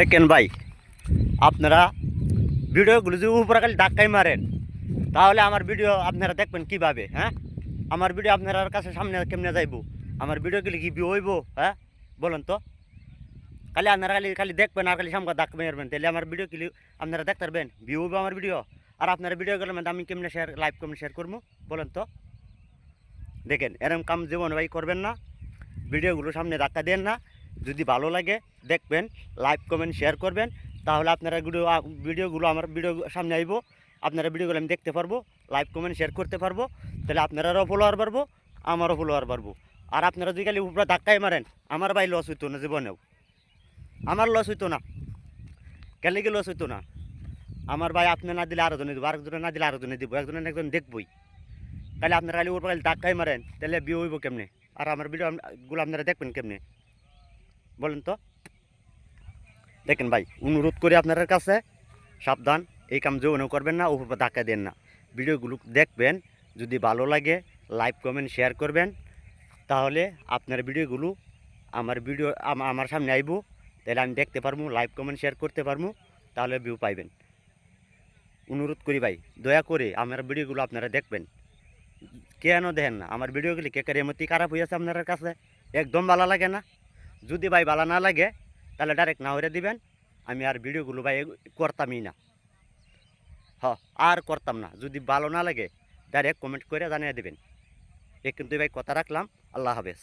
দেখেন ভাই, আপনারা ভিডিওগুলো যদি উপরে খালি ধাক্কাই মারেন তাহলে আমার ভিডিও আপনারা দেখবেন কিভাবে? হ্যাঁ, আমার ভিডিও আপনার কাছে সামনে কেমনে যাইব? আমার ভিডিওগুলি কি ভিউ হইব? হ্যাঁ বলেন তো। খালি আপনারা খালি খালি দেখবেন আর খালি সামনে ধাক্কা মারবেন, তাহলে আমার ভিডিও কিলি আপনারা দেখতে পারবেন? ভিউ হইব আমার ভিডিও? আর আপনার ভিডিও গেলে আমি কেমনে শেয়ার, লাইভ কেমনে শেয়ার করবো বলেন তো? দেখেন, এরকম কাম জীবনে ভাই করবেন না। ভিডিওগুলো সামনে ধাক্কা দেন না। যদি ভালো লাগে দেখবেন, লাইক কমেন্ট শেয়ার করবেন, তাহলে আপনারা ভিডিওগুলো আমার ভিডিও সামনে আইব, আপনারা ভিডিওগুলো আমি দেখতে পারবো, লাইক কমেন্ট শেয়ার করতে পারবো, তাহলে আপনারাও ফলোয়ার বাড়বো, আমারও ফলোয়ার বাড়বো। আর আপনারা যদি খালি উপরে ধাক্কাই মারেন, আমার ভাই লস হইতো না জীবনেও, আমার লস হইতো না। কেন কি লস হইতো না? আমার ভাই আপনি না দিলে আরেকজনে দেবো, আরেকজনে না দিলে আরেকজনে দেবো, একজনে একজন দেখবই। তাহলে আপনারা খালি উপরে খালি ধাক্কাই মারেন, তাহলে ভিউ হইব কেমনে? আর আমার ভিডিওগুলো আপনারা দেখবেন কেমনে বলেন তো? দেখেন ভাই, অনুরোধ করি আপনার কাছে, সাবধান, এই কাম জীবনেও করবেন না, উপর ধাক্কা দেন না। ভিডিওগুলো দেখবেন, যদি ভালো লাগে লাইক কমেন্ট শেয়ার করবেন, তাহলে আপনার ভিডিওগুলো আমার সামনে আইব, তাহলে আমি দেখতে পারবো, লাইক কমেন্ট শেয়ার করতে পারবো, তাহলে ভিউ পাইবেন। অনুরোধ করি ভাই, দয়া করে আমার ভিডিওগুলো আপনারা দেখবেন। কেন দেখেন না আমার ভিডিওগুলি? কেকের এমতি খারাপ হয়েছে আপনার কাছে? একদম ভালো লাগে না। যদি ভাই ভালো না লাগে তাহলে ডাইরেক্ট না হয়ে দিবেন, আমি আর ভিডিওগুলো ভাই করতামই না। আর করতাম না। যদি ভালো না লাগে ডাইরেক্ট কমেন্ট করে জানিয়ে দেবেন। এ কিন্তু ভাই কথা রাখলাম। আল্লাহ হাফেজ।